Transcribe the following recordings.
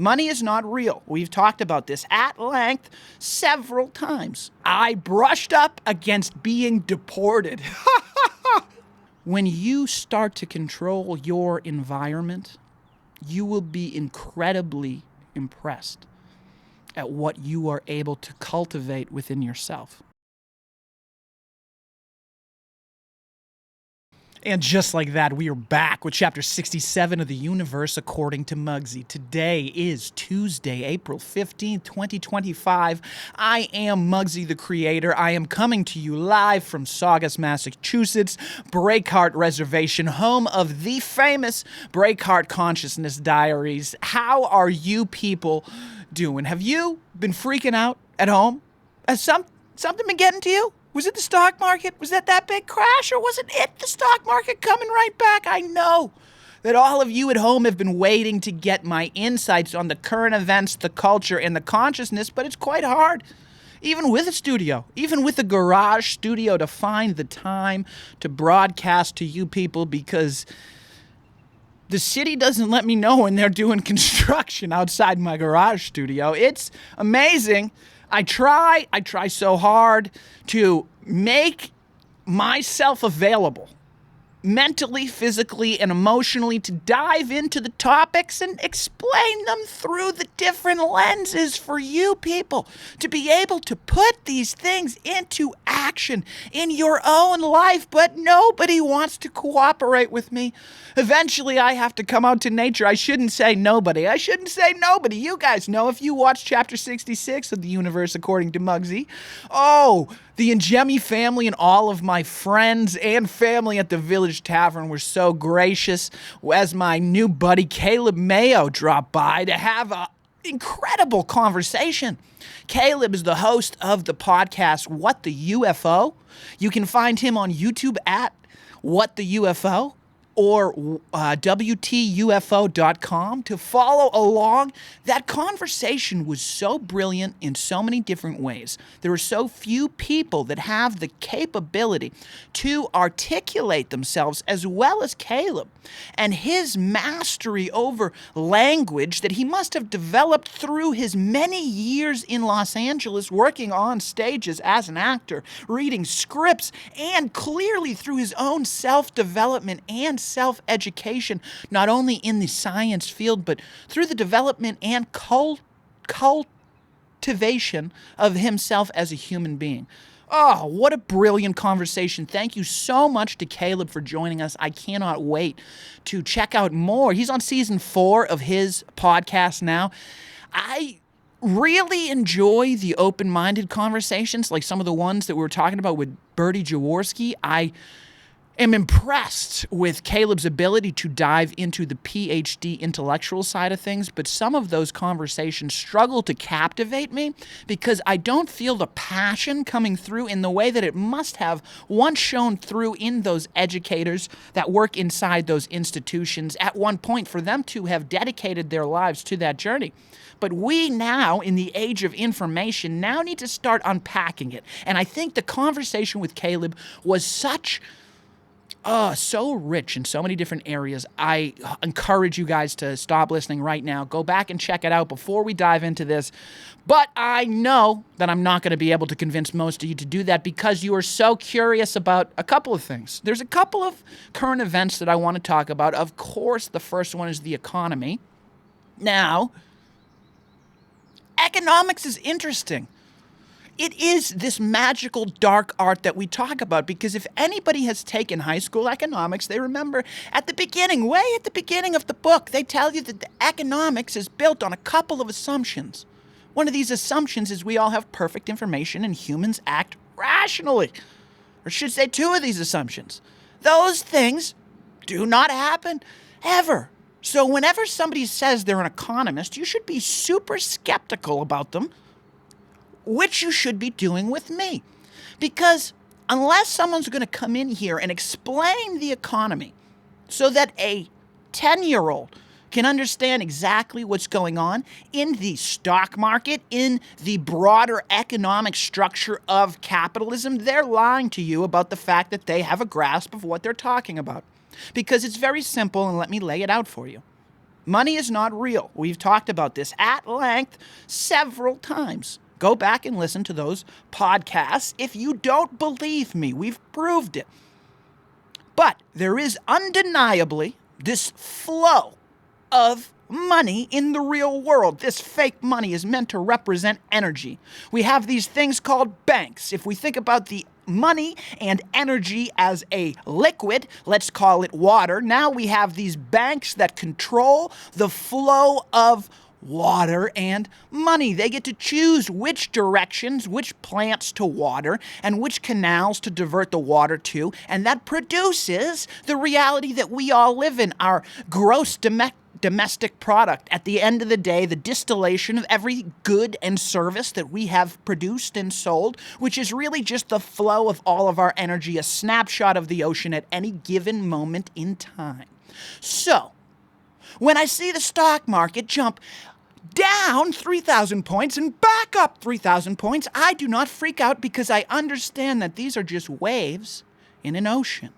Money is not real. We've talked about this at length several times. I brushed up against being deported. When you start to control your environment, you will be incredibly impressed at what you are able to cultivate within yourself. And just like that, we are back with chapter 67 of the universe according to Mugsy. Today is Tuesday, April 15th, 2025. I am Mugsy the Creator. I am coming to you live from Saugus, Massachusetts, Breakheart Reservation, home of the famous Breakheart Consciousness Diaries. How are you people doing? Have you been freaking out at home? Has something been getting to you? Was it the stock market? Was that big crash? Or wasn't it the stock market coming right back? I know that all of you at home have been waiting to get my insights on the current events, the culture, and the consciousness, but it's quite hard. Even with a studio, even with a garage studio, to find the time to broadcast to you people, because the city doesn't let me know when they're doing construction outside my garage studio. It's amazing. I try so hard to make myself available mentally, physically, and emotionally to dive into the topics and explain them through the different lenses for you people to be able to put these things into action in your own life, but nobody wants to cooperate with me. Eventually, I have to come out to nature. I shouldn't say nobody. You guys know if you watch chapter 66 of the universe according to Mugsy. Oh, the Ingemi family and all of my friends and family at the Village Tavern were so gracious as my new buddy Caleb Mayo dropped by to have an incredible conversation. Caleb is the host of the podcast What the UFO. You can find him on YouTube at What the UFO or WTUFO.com to follow along. That conversation was so brilliant in so many different ways. There are so few people that have the capability to articulate themselves as well as Caleb, and his mastery over language that he must have developed through his many years in Los Angeles working on stages as an actor, reading scripts, and clearly through his own self-development and self-education, not only in the science field, but through the development and cultivation of himself as a human being. Oh, what a brilliant conversation. Thank you so much to Caleb for joining us. I cannot wait to check out more. He's on season 4 of his podcast now. I really enjoy the open-minded conversations, like some of the ones that we were talking about with Bertie Jaworski. I am impressed with Caleb's ability to dive into the PhD intellectual side of things, but some of those conversations struggle to captivate me because I don't feel the passion coming through in the way that it must have once shown through in those educators that work inside those institutions at one point for them to have dedicated their lives to that journey. But we now, in the age of information, now need to start unpacking it. And I think the conversation with Caleb was so rich in so many different areas. I encourage you guys to stop listening right now. Go back and check it out before we dive into this. But I know that I'm not going to be able to convince most of you to do that because you are so curious about a couple of things. There's a couple of current events that I want to talk about. Of course, the first one is the economy. Now, economics is interesting. It is this magical dark art that we talk about because if anybody has taken high school economics, they remember at the beginning, way at the beginning of the book, they tell you that the economics is built on a couple of assumptions. One of these assumptions is we all have perfect information and humans act rationally. Or I should say 2 of these assumptions. Those things do not happen ever. So whenever somebody says they're an economist, you should be super skeptical about them, which you should be doing with me. Because unless someone's going to come in here and explain the economy so that a 10-year-old can understand exactly what's going on in the stock market, in the broader economic structure of capitalism, they're lying to you about the fact that they have a grasp of what they're talking about. Because it's very simple, and let me lay it out for you. Money is not real. We've talked about this at length several times. Go back and listen to those podcasts. If you don't believe me, we've proved it. But there is undeniably this flow of money in the real world. This fake money is meant to represent energy. We have these things called banks. If we think about the money and energy as a liquid, let's call it water. Now we have these banks that control the flow of water and money. They get to choose which directions, which plants to water, and which canals to divert the water to, and that produces the reality that we all live in, our gross domestic product. At the end of the day, the distillation of every good and service that we have produced and sold, which is really just the flow of all of our energy, a snapshot of the ocean at any given moment in time. So, when I see the stock market jump down 3,000 points and back up 3,000 points, I do not freak out because I understand that these are just waves in an ocean.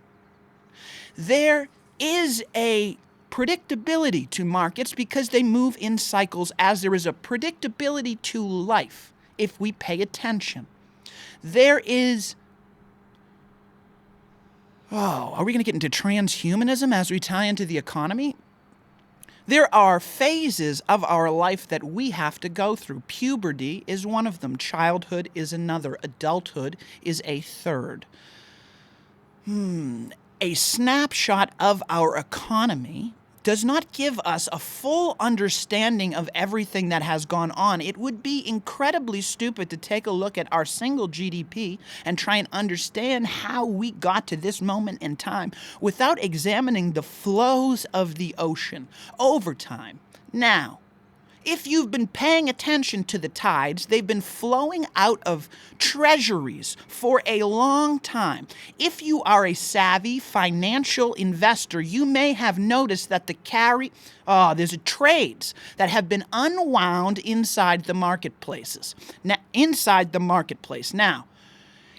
There is a predictability to markets because they move in cycles, as there is a predictability to life if we pay attention. There is... are we going to get into transhumanism as we tie into the economy? There are phases of our life that we have to go through. Puberty is one of them. Childhood is another. Adulthood is a third. A snapshot of our economy does not give us a full understanding of everything that has gone on. It would be incredibly stupid to take a look at our single GDP and try and understand how we got to this moment in time without examining the flows of the ocean over time. Now, if you've been paying attention to the tides, they've been flowing out of treasuries for a long time. If you are a savvy financial investor, you may have noticed that there's trades that have been unwound inside the marketplaces. Now,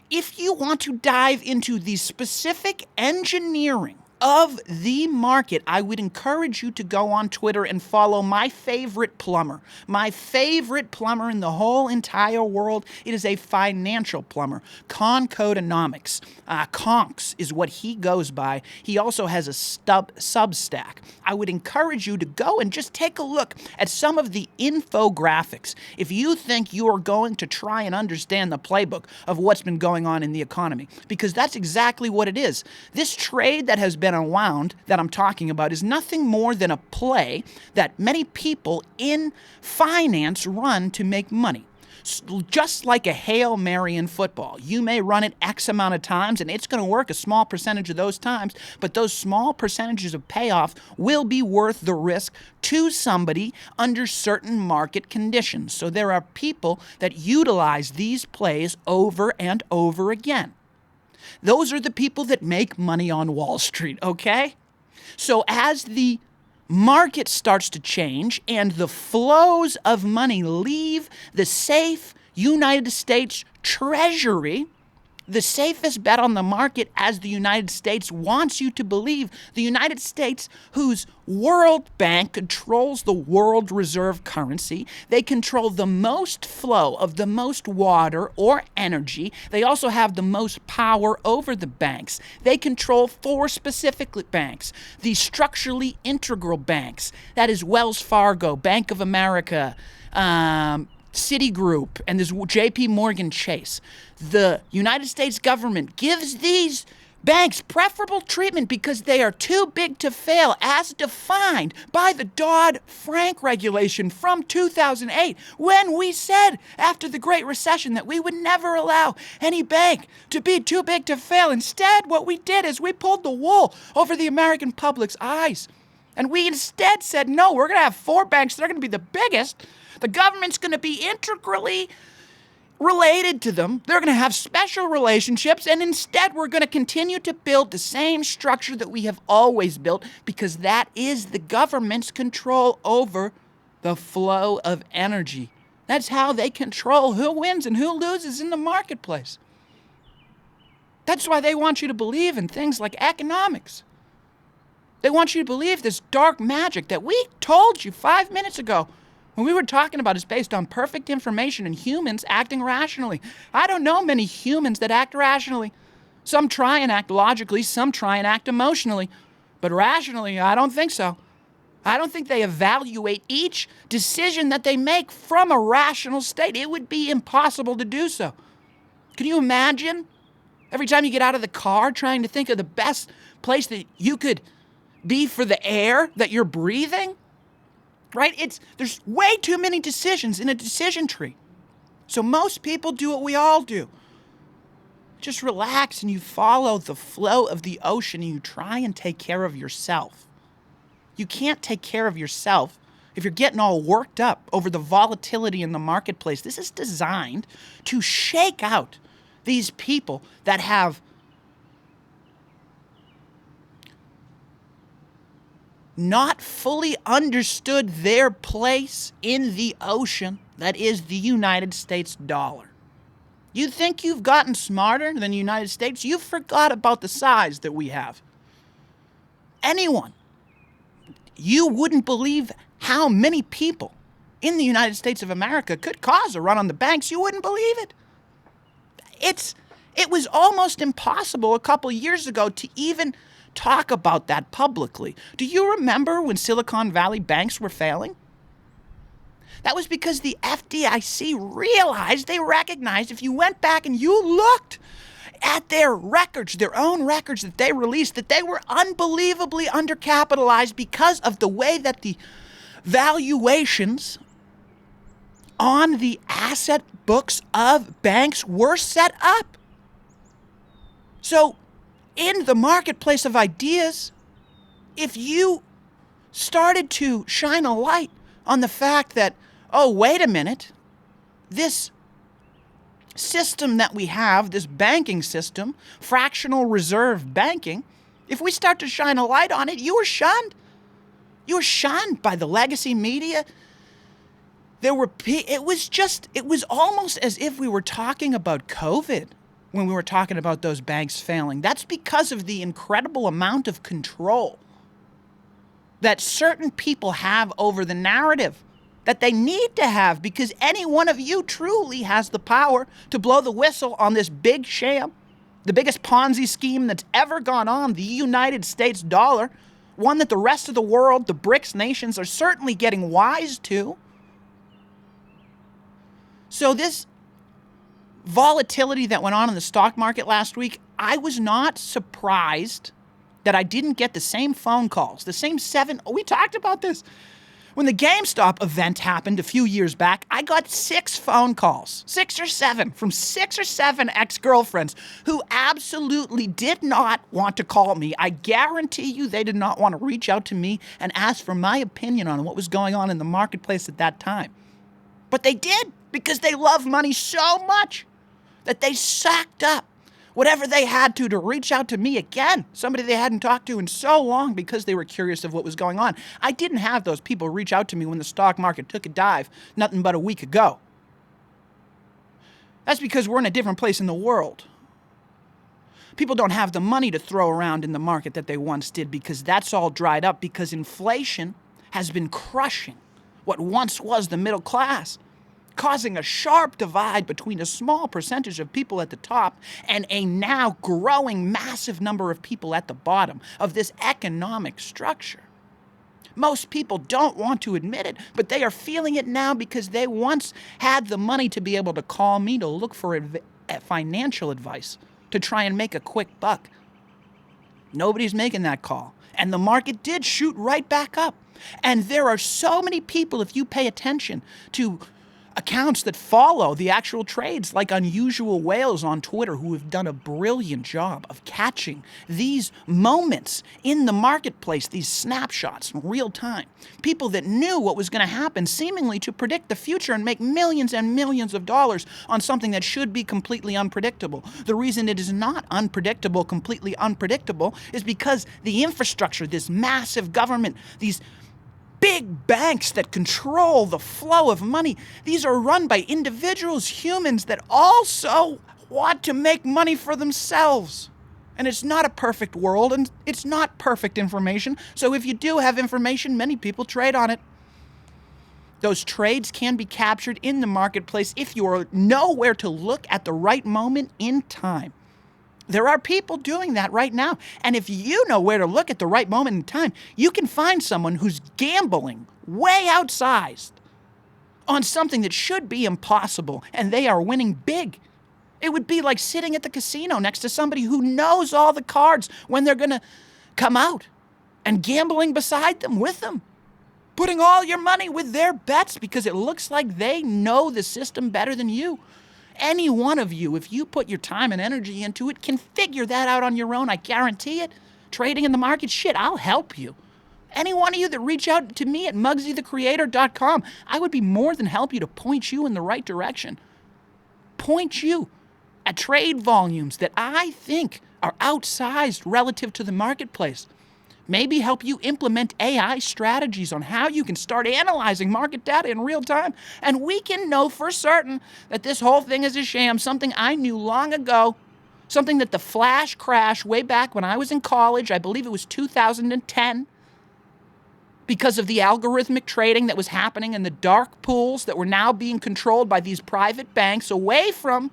if you want to dive into the specific engineering of the market, I would encourage you to go on Twitter and follow my favorite plumber in the whole entire world. It is a financial plumber, Concodenomics. Conks is what he goes by. He also has a Substack. I would encourage you to go and just take a look at some of the infographics if you think you are going to try and understand the playbook of what's been going on in the economy, because that's exactly what it is. This trade that has been unwound that I'm talking about is nothing more than a play that many people in finance run to make money. Just like a Hail Mary in football. You may run it X amount of times and it's going to work a small percentage of those times, but those small percentages of payoff will be worth the risk to somebody under certain market conditions. So there are people that utilize these plays over and over again. Those are the people that make money on Wall Street, okay? So as the market starts to change and the flows of money leave the safe United States Treasury, the safest bet on the market, as the United States wants you to believe, the United States, whose World Bank controls the world reserve currency, they control the most flow of the most water or energy. They also have the most power over the banks. They control 4 specific banks, the structurally integral banks. That is Wells Fargo, Bank of America, Citigroup, and there's JP Morgan Chase. The United States government gives these banks preferable treatment because they are too big to fail, as defined by the Dodd-Frank regulation from 2008, when we said after the Great Recession that we would never allow any bank to be too big to fail. Instead, what we did is we pulled the wool over the American public's eyes. And we instead said, no, we're going to have 4 banks. They're going to be the biggest. The government's going to be integrally related to them. They're going to have special relationships. And instead, we're going to continue to build the same structure that we have always built, because that is the government's control over the flow of energy. That's how they control who wins and who loses in the marketplace. That's why they want you to believe in things like economics. They want you to believe this dark magic that we told you 5 minutes ago when we were talking about is based on perfect information and humans acting rationally. I don't know many humans that act rationally. Some try and act logically, some try and act emotionally. But rationally, I don't think so. I don't think they evaluate each decision that they make from a rational state. It would be impossible to do so. Can you imagine? Every time you get out of the car trying to think of the best place that you could be for the air that you're breathing? Right? There's way too many decisions in a decision tree. So most people do what we all do. Just relax and you follow the flow of the ocean and you try and take care of yourself. You can't take care of yourself if you're getting all worked up over the volatility in the marketplace. This is designed to shake out these people that have not fully understood their place in the ocean that is the United States dollar. You think you've gotten smarter than the United States? You forgot about the size that we have. Anyone, you wouldn't believe how many people in the United States of America could cause a run on the banks. You wouldn't believe it. It was almost impossible a couple years ago to even talk about that publicly. Do you remember when Silicon Valley banks were failing? That was because the FDIC realized, they recognized, if you went back and you looked at their records, their own records that they released, that they were unbelievably undercapitalized because of the way that the valuations on the asset books of banks were set up. So, in the marketplace of ideas, if you started to shine a light on the fact that, oh, wait a minute, this system that we have, this banking system, fractional reserve banking, if we start to shine a light on it, you were shunned. You were shunned by the legacy media. It was almost as if we were talking about COVID when we were talking about those banks failing. That's because of the incredible amount of control that certain people have over the narrative that they need to have, because any one of you truly has the power to blow the whistle on this big sham, the biggest Ponzi scheme that's ever gone on, the United States dollar, one that the rest of the world, the BRICS nations, are certainly getting wise to. So this volatility that went on in the stock market last week, I was not surprised that I didn't get the same phone calls, the same 7. We talked about this. When the GameStop event happened a few years back, I got 6 phone calls, 6 or 7, from 6 or 7 ex-girlfriends who absolutely did not want to call me. I guarantee you they did not want to reach out to me and ask for my opinion on what was going on in the marketplace at that time. But they did, because they love money so much that they sucked up whatever they had to reach out to me again, somebody they hadn't talked to in so long, because they were curious of what was going on. I didn't have those people reach out to me when the stock market took a dive nothing but a week ago. That's because we're in a different place in the world. People don't have the money to throw around in the market that they once did, because that's all dried up, because inflation has been crushing what once was the middle class, causing a sharp divide between a small percentage of people at the top and a now growing massive number of people at the bottom of this economic structure. Most people don't want to admit it, but they are feeling it now, because they once had the money to be able to call me to look for financial advice, to try and make a quick buck. Nobody's making that call. And the market did shoot right back up. And there are so many people, if you pay attention to accounts that follow the actual trades, like Unusual Whales on Twitter, who have done a brilliant job of catching these moments in the marketplace, these snapshots in real time. People that knew what was going to happen, seemingly to predict the future and make millions and millions of dollars on something that should be completely unpredictable. The reason it is not unpredictable, completely unpredictable, is because the infrastructure, this massive government, these big banks that control the flow of money, these are run by individuals, humans that also want to make money for themselves. And it's not a perfect world, and it's not perfect information. So if you do have information, many people trade on it. Those trades can be captured in the marketplace if you know where to look at the right moment in time. There are people doing that right now. And if you know where to look at the right moment in time, you can find someone who's gambling way outsized on something that should be impossible, and they are winning big. It would be like sitting at the casino next to somebody who knows all the cards when they're going to come out and gambling beside them with them. Putting all your money with their bets because it looks like they know the system better than you. Any one of you, if you put your time and energy into it, can figure that out on your own. I guarantee it. Trading in the market, shit, I'll help you. Any one of you that reach out to me at MugsyTheCreator.com, I would be more than happy to point you in the right direction. Point you at trade volumes that I think are outsized relative to the marketplace. Maybe help you implement AI strategies on how you can start analyzing market data in real time. And we can know for certain that this whole thing is a sham, something I knew long ago, something that the flash crash way back when I was in college, I believe it was 2010, because of the algorithmic trading that was happening in the dark pools that were now being controlled by these private banks away from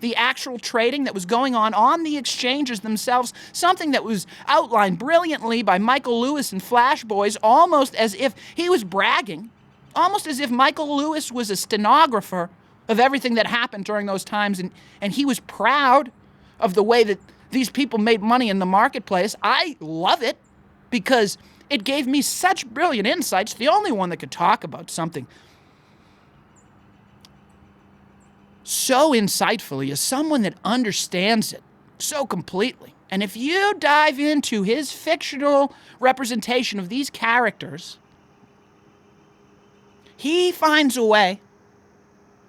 the actual trading that was going on the exchanges themselves, something that was outlined brilliantly by Michael Lewis and Flash Boys, almost as if he was bragging, almost as if Michael Lewis was a stenographer of everything that happened during those times, and he was proud of the way that these people made money in the marketplace. I love it because it gave me such brilliant insights. The only one that could talk about something so insightfully is someone that understands it so completely. And if you dive into his fictional representation of these characters, he finds a way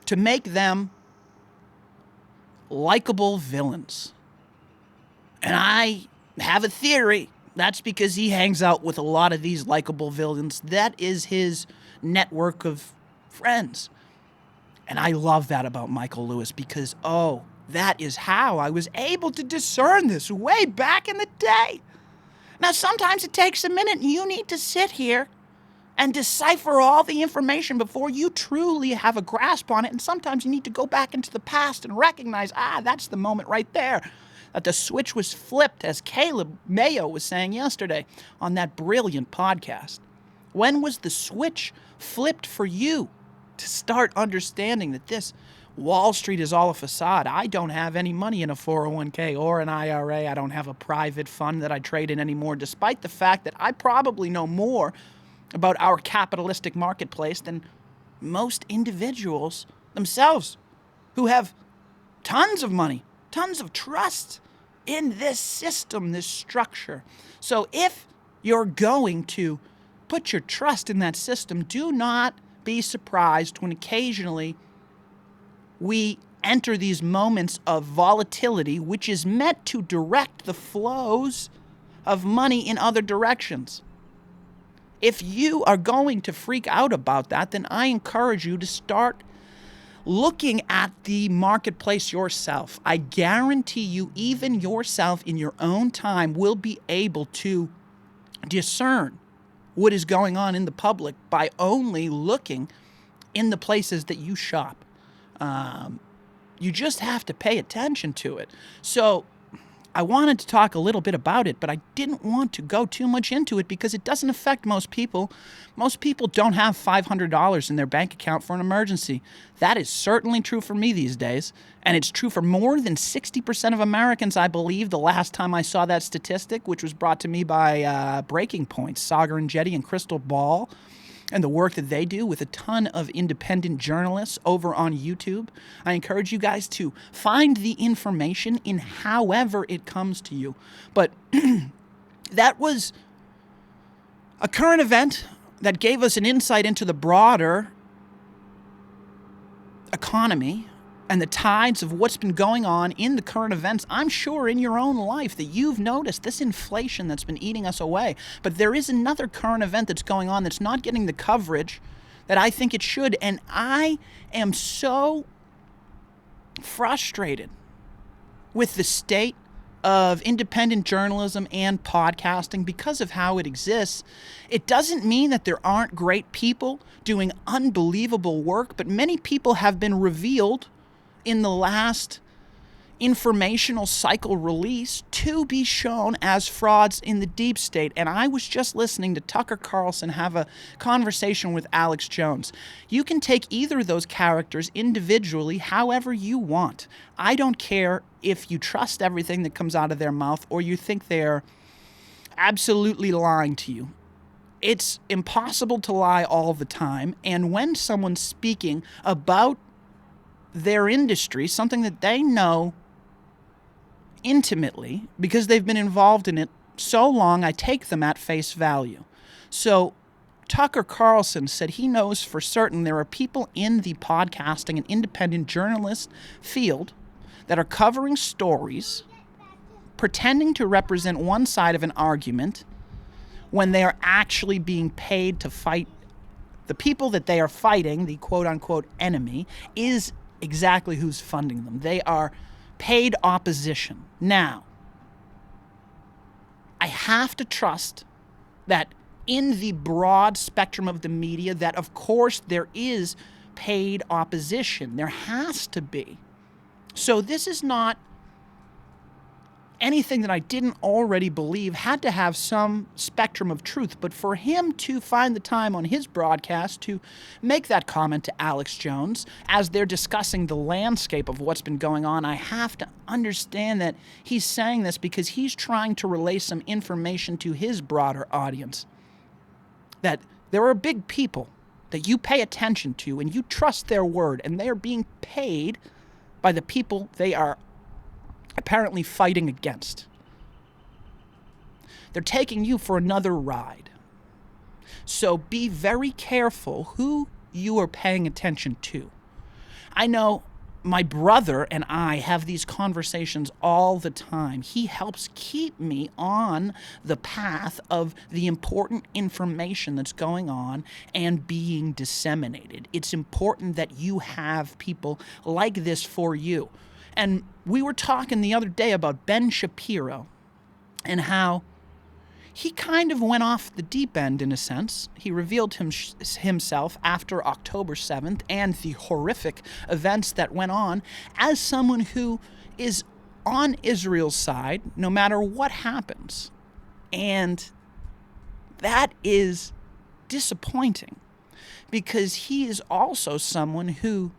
to make them likable villains. And I have a theory. That's because he hangs out with a lot of these likable villains. That is his network of friends. And I love that about Michael Lewis because, that is how I was able to discern this way back in the day. Now, sometimes it takes a minute, and you need to sit here and decipher all the information before you truly have a grasp on it. And sometimes you need to go back into the past and recognize, that's the moment right there, that the switch was flipped, as Caleb Mayo was saying yesterday on that brilliant podcast. When was the switch flipped for you to start understanding that this Wall Street is all a facade? I don't have any money in a 401k or an IRA. I don't have a private fund that I trade in anymore, despite the fact that I probably know more about our capitalistic marketplace than most individuals themselves who have tons of money, tons of trust in this system, this structure. So if you're going to put your trust in that system, do not be surprised when occasionally we enter these moments of volatility, which is meant to direct the flows of money in other directions. If you are going to freak out about that, then I encourage you to start looking at the marketplace yourself. I guarantee you, even yourself in your own time will be able to discern what is going on in the public by only looking in the places that you shop. You just have to pay attention to it. So I wanted to talk a little bit about it, but I didn't want to go too much into it because it doesn't affect most people. Most people don't have $500 in their bank account for an emergency. That is certainly true for me these days, and it's true for more than 60% of Americans, I believe, the last time I saw that statistic, which was brought to me by Breaking Point, Sagar and Jetty and Crystal Ball, and the work that they do with a ton of independent journalists over on YouTube. I encourage you guys to find the information in however it comes to you. But that was a current event that gave us an insight into the broader economy and the tides of what's been going on in the current events. I'm sure in your own life that you've noticed this inflation that's been eating us away. But there is another current event that's going on that's not getting the coverage that I think it should. And I am so frustrated with the state of independent journalism and podcasting, because of how it exists, it doesn't mean that there aren't great people doing unbelievable work, but many people have been revealed in the last informational cycle release to be shown as frauds in the deep state. And I was just listening to Tucker Carlson have a conversation with Alex Jones. You can take either of those characters individually however you want. I don't care if you trust everything that comes out of their mouth or you think they're absolutely lying to you. It's impossible to lie all the time. And when someone's speaking about their industry, something that they know intimately because they've been involved in it so long, I take them at face value. So Tucker Carlson said he knows for certain there are people in the podcasting and independent journalist field that are covering stories, pretending to represent one side of an argument when they are actually being paid to fight the people that they are fighting. The quote-unquote enemy is exactly who's funding them. They are paid opposition. Now, I have to trust that in the broad spectrum of the media that, of course, there is paid opposition. There has to be. So this is not anything that I didn't already believe, had to have some spectrum of truth. But for him to find the time on his broadcast to make that comment to Alex Jones as they're discussing the landscape of what's been going on, I have to understand that he's saying this because he's trying to relay some information to his broader audience. That there are big people that you pay attention to and you trust their word, and they are being paid by the people they are apparently fighting against. They're taking you for another ride. So be very careful who you are paying attention to. I know my brother and I have these conversations all the time. He helps keep me on the path of the important information that's going on and being disseminated. It's important that you have people like this for you. And we were talking the other day about Ben Shapiro and how he kind of went off the deep end in a sense. He revealed himself after October 7th and the horrific events that went on as someone who is on Israel's side no matter what happens. And that is disappointing because he is also someone who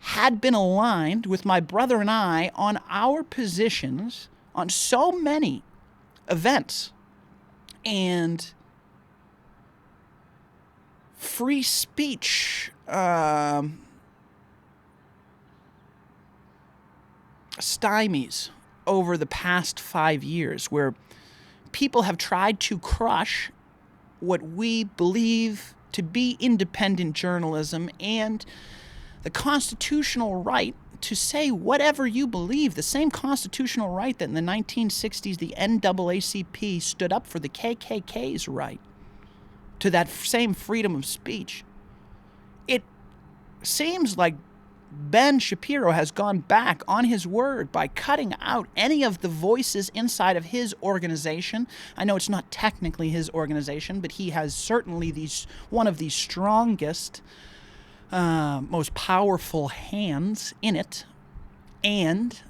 had been aligned with my brother and I on our positions on so many events and free speech stymies over the past 5 years, where people have tried to crush what we believe to be independent journalism and the constitutional right to say whatever you believe, the same constitutional right that in the 1960s the NAACP stood up for the KKK's right to that same freedom of speech. It seems like Ben Shapiro has gone back on his word by cutting out any of the voices inside of his organization. I know it's not technically his organization, but he has certainly one of the strongest most powerful hands in it, and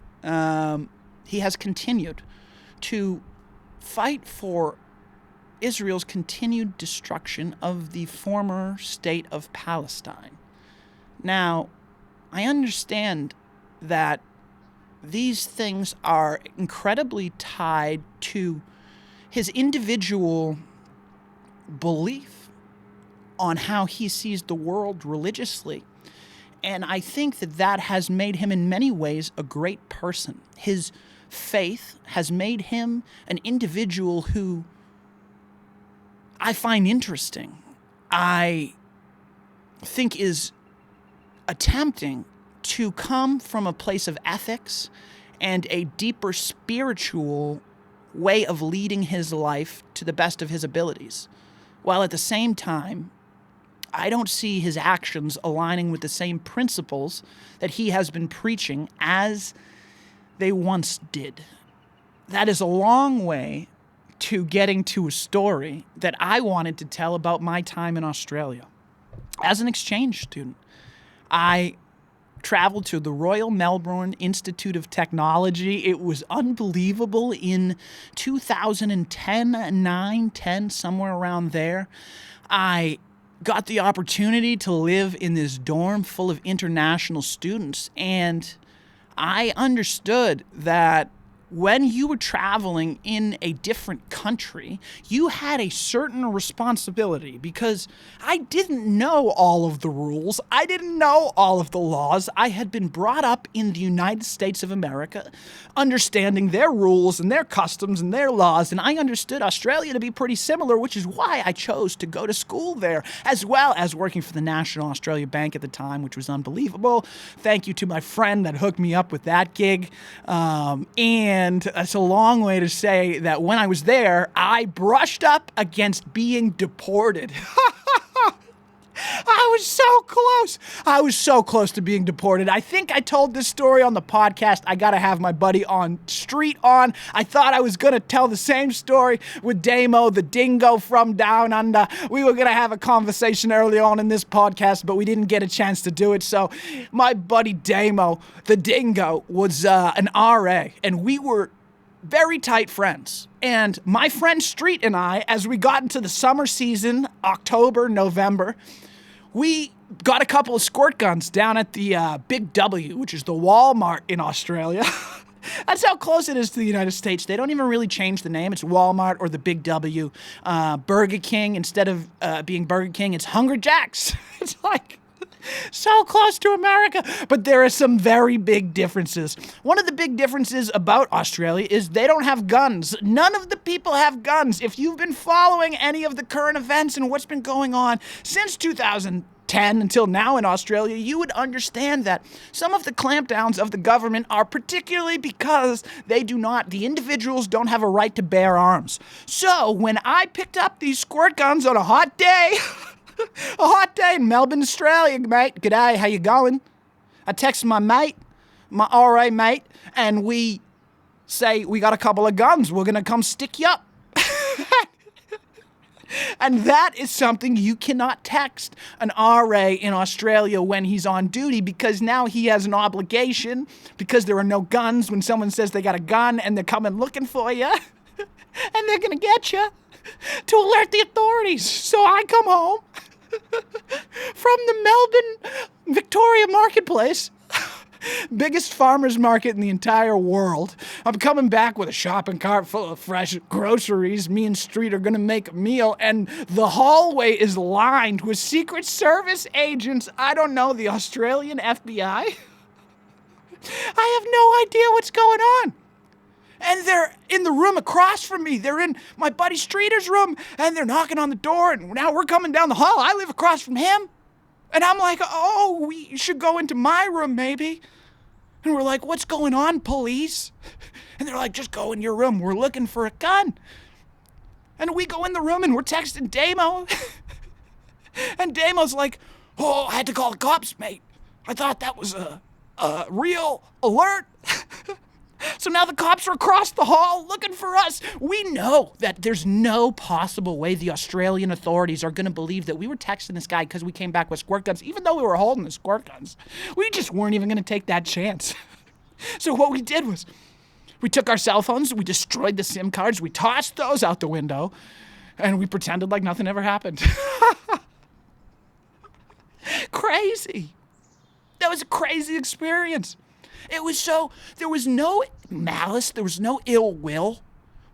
he has continued to fight for Israel's continued destruction of the former state of Palestine. Now, I understand that these things are incredibly tied to his individual belief on how he sees the world religiously. And I think that has made him in many ways a great person. His faith has made him an individual who I find interesting. I think is attempting to come from a place of ethics and a deeper spiritual way of leading his life to the best of his abilities, while at the same time I don't see his actions aligning with the same principles that he has been preaching as they once did. that is a long way to getting to a story that I wanted to tell about my time in Australia. As an exchange student, I traveled to the Royal Melbourne Institute of Technology. It was unbelievable. In 2010, 9, 10, somewhere around there, I got the opportunity to live in this dorm full of international students, and I understood that when you were traveling in a different country, you had a certain responsibility, because I didn't know all of the rules. I didn't know all of the laws. I had been brought up in the United States of America, understanding their rules and their customs and their laws, and I understood Australia to be pretty similar, which is why I chose to go to school there, as well as working for the National Australia Bank at the time, which was unbelievable. Thank you to my friend that hooked me up with that gig. And it's a long way to say that when I was there, I brushed up against being deported. I was so close. I was so close to being deported. I think I told this story on the podcast. I got to have my buddy on Street on. I thought I was going to tell the same story with Damo, the dingo from down under. We were going to have a conversation early on in this podcast, but we didn't get a chance to do it. So my buddy Damo, the dingo, was an RA, and we were very tight friends. And my friend Street and I, as we got into the summer season, October, November, we got a couple of squirt guns down at the Big W, which is the Walmart in Australia. That's how close it is to the United States. They don't even really change the name. It's Walmart or the Big W. Burger King, instead of being Burger King, it's Hungry Jack's. It's like so close to America. But there are some very big differences. One of the big differences about Australia is they don't have guns. None of the people have guns. If you've been following any of the current events and what's been going on since 2010 until now in Australia, you would understand that some of the clampdowns of the government are particularly because the individuals don't have a right to bear arms. So when I picked up these squirt guns on a hot day, a hot day in Melbourne, Australia, mate. G'day, how you going? I text my mate, my RA mate, and we say, we got a couple of guns. We're going to come stick you up. And that is something you cannot text an RA in Australia when he's on duty, because now he has an obligation, because there are no guns. When someone says they got a gun and they're coming looking for you, and they're going to get you, to alert the authorities. So I come home from the Melbourne Victoria Marketplace, biggest farmer's market in the entire world. I'm coming back with a shopping cart full of fresh groceries. Me and Street are going to make a meal, and the hallway is lined with Secret Service agents. I don't know, the Australian FBI? I have no idea what's going on. And they're in the room across from me. They're in my buddy Streeter's room, and they're knocking on the door, and now we're coming down the hall. I live across from him. And I'm like, oh, we should go into my room, maybe. And we're like, what's going on, police? And they're like, just go in your room. We're looking for a gun. And we go in the room, and we're texting Damo. And Damo's like, oh, I had to call the cops, mate. I thought that was a real alert. So now the cops are across the hall looking for us. We know that there's no possible way the Australian authorities are going to believe that we were texting this guy because we came back with squirt guns, even though we were holding the squirt guns. We just weren't even going to take that chance. So what we did was we took our cell phones, we destroyed the SIM cards, we tossed those out the window, and we pretended like nothing ever happened. Crazy. That was a crazy experience. There was no malice, there was no ill will.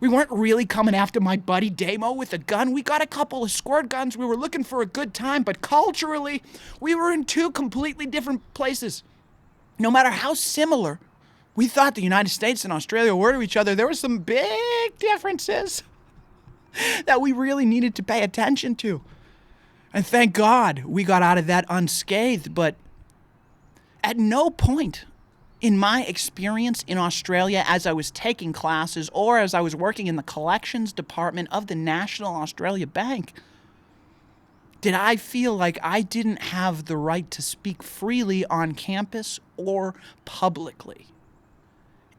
We weren't really coming after my buddy Damo with a gun. We got a couple of squirt guns. We were looking for a good time, but culturally, we were in two completely different places. No matter how similar we thought the United States and Australia were to each other, there were some big differences that we really needed to pay attention to. And thank God we got out of that unscathed, but at no point in my experience in Australia, as I was taking classes or as I was working in the collections department of the National Australia Bank, did I feel like I didn't have the right to speak freely on campus or publicly.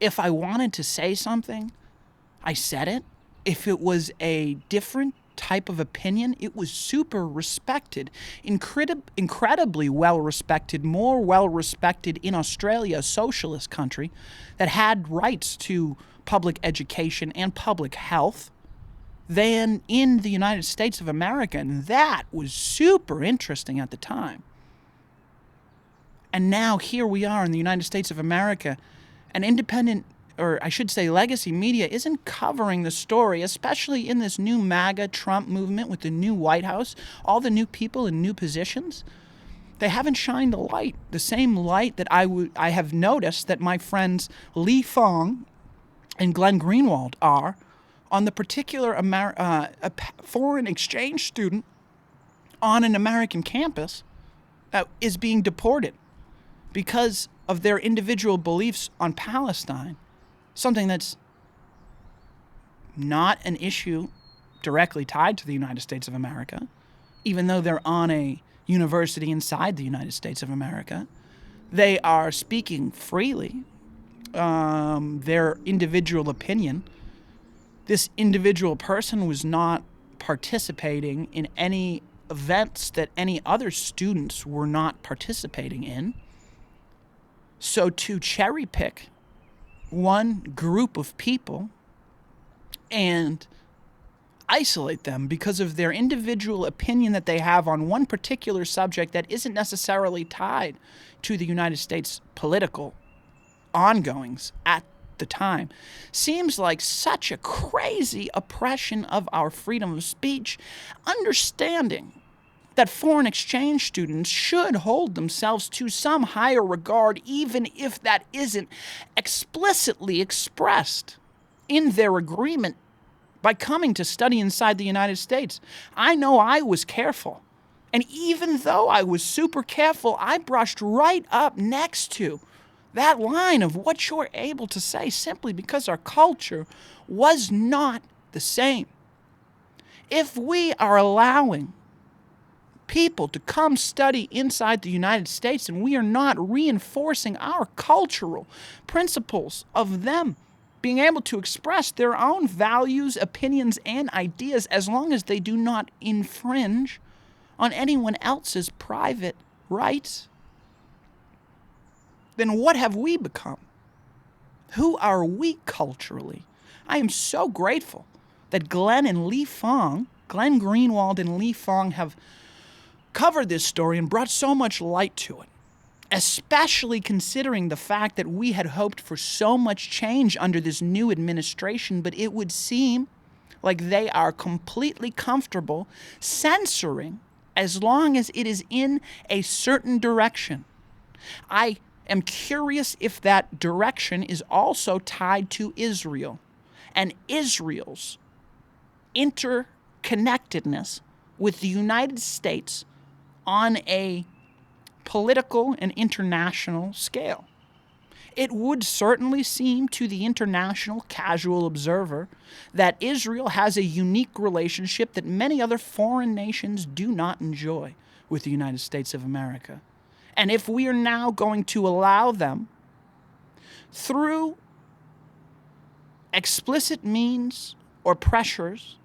If I wanted to say something, I said it. If it was a different type of opinion, it was super respected, incredibly well respected, more well respected in Australia, a socialist country that had rights to public education and public health, than in the United States of America. And that was super interesting at the time. And now here we are in the United States of America, an independent, or I should say legacy media, isn't covering the story, especially in this new MAGA Trump movement with the new White House, all the new people in new positions. They haven't shined a light, the same light that I have noticed that my friends Lee Fong and Glenn Greenwald are on the particular a foreign exchange student on an American campus that is being deported because of their individual beliefs on Palestine, something that's not an issue directly tied to the United States of America, even though they're on a university inside the United States of America. They are speaking freely their individual opinion. This individual person was not participating in any events that any other students were not participating in. So to cherry pick one group of people and isolate them because of their individual opinion that they have on one particular subject that isn't necessarily tied to the United States political ongoings at the time seems like such a crazy oppression of our freedom of speech, understanding that foreign exchange students should hold themselves to some higher regard, even if that isn't explicitly expressed in their agreement by coming to study inside the United States. I know I was careful. And even though I was super careful, I brushed right up next to that line of what you're able to say simply because our culture was not the same. If we are allowing people to come study inside the United States and we are not reinforcing our cultural principles of them being able to express their own values, opinions, and ideas as long as they do not infringe on anyone else's private rights, then what have we become? Who are we culturally? I am so grateful that Glenn Greenwald and Lee Fong have covered this story and brought so much light to it, especially considering the fact that we had hoped for so much change under this new administration, but it would seem like they are completely comfortable censoring as long as it is in a certain direction. I am curious if that direction is also tied to Israel and Israel's interconnectedness with the United States on a political and international scale. It would certainly seem to the international casual observer that Israel has a unique relationship that many other foreign nations do not enjoy with the United States of America. And if we are now going to allow them, through explicit means or pressures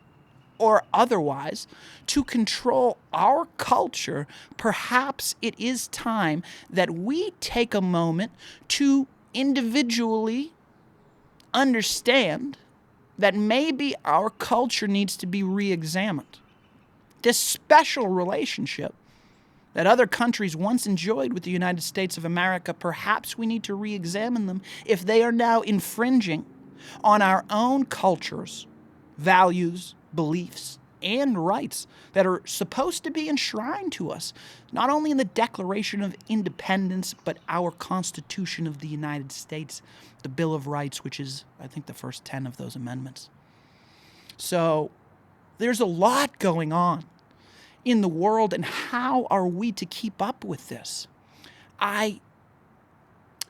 or otherwise, to control our culture, perhaps it is time that we take a moment to individually understand that maybe our culture needs to be re-examined. This special relationship that other countries once enjoyed with the United States of America, perhaps we need to re-examine them if they are now infringing on our own cultures, values, beliefs, and rights that are supposed to be enshrined to us, not only in the Declaration of Independence, but our Constitution of the United States, the Bill of Rights, which is, I think, the first 10 of those amendments. So there's a lot going on in the world, and how are we to keep up with this? I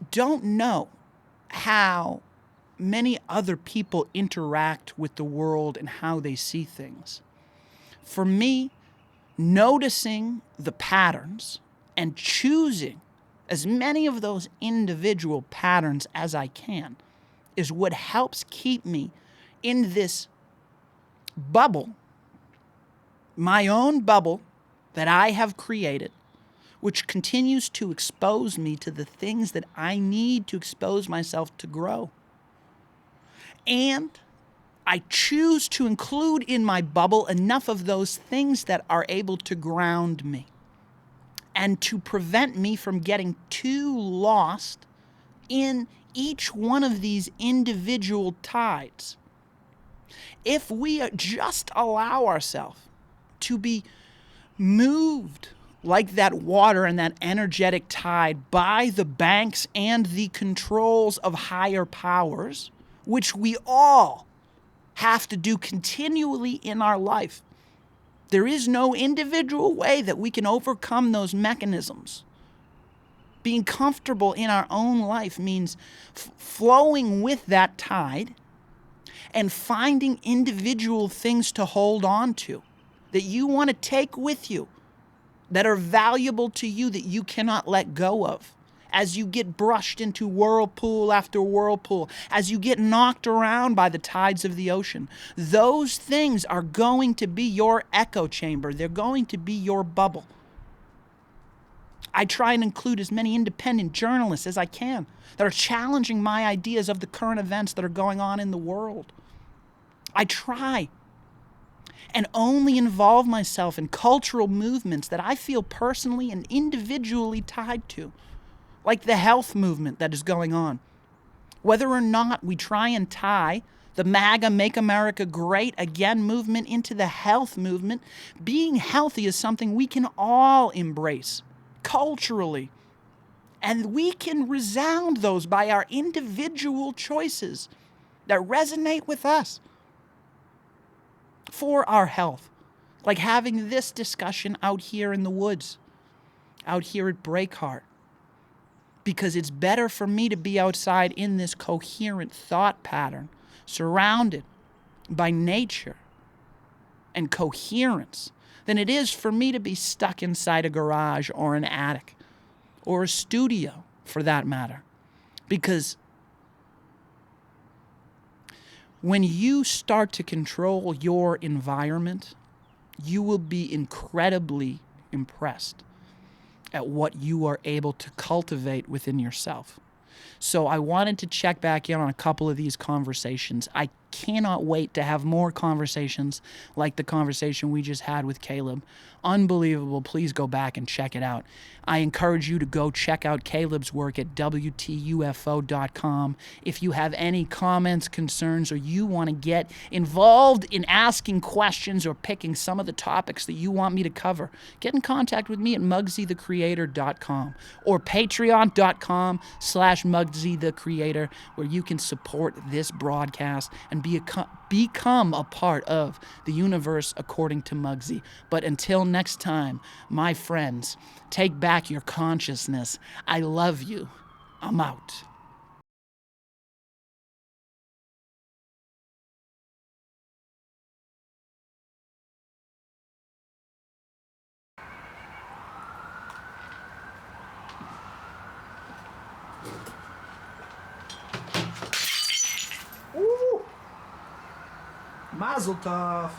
don't know how many other people interact with the world and how they see things. For me, noticing the patterns and choosing as many of those individual patterns as I can is what helps keep me in this bubble, my own bubble that I have created, which continues to expose me to the things that I need to expose myself to grow. And I choose to include in my bubble enough of those things that are able to ground me and to prevent me from getting too lost in each one of these individual tides. If we just allow ourselves to be moved like that water and that energetic tide by the banks and the controls of higher powers, which we all have to do continually in our life, there is no individual way that we can overcome those mechanisms. Being comfortable in our own life means flowing with that tide and finding individual things to hold on to that you want to take with you, that are valuable to you, that you cannot let go of. As you get brushed into whirlpool after whirlpool, as you get knocked around by the tides of the ocean, those things are going to be your echo chamber. They're going to be your bubble. I try and include as many independent journalists as I can that are challenging my ideas of the current events that are going on in the world. I try and only involve myself in cultural movements that I feel personally and individually tied to, like the health movement that is going on. Whether or not we try and tie the MAGA Make America Great Again movement into the health movement, being healthy is something we can all embrace culturally. And we can resound those by our individual choices that resonate with us for our health. Like having this discussion out here in the woods, out here at Breakheart. Because it's better for me to be outside in this coherent thought pattern, surrounded by nature and coherence, than it is for me to be stuck inside a garage or an attic or a studio, for that matter. Because when you start to control your environment, you will be incredibly impressed at what you are able to cultivate within yourself. So I wanted to check back in on a couple of these conversations. I cannot wait to have more conversations like the conversation we just had with Caleb. Unbelievable. Please go back and check it out. I encourage you to go check out Caleb's work at WTUFO.com. If you have any comments, concerns, or you want to get involved in asking questions or picking some of the topics that you want me to cover, get in contact with me at MugsyTheCreator.com or Patreon.com/MugsyTheCreator, where you can support this broadcast and become a part of the universe according to Mugsy. But until next time, my friends, take back your consciousness. I love you. I'm out. Ooh. Mazel tov.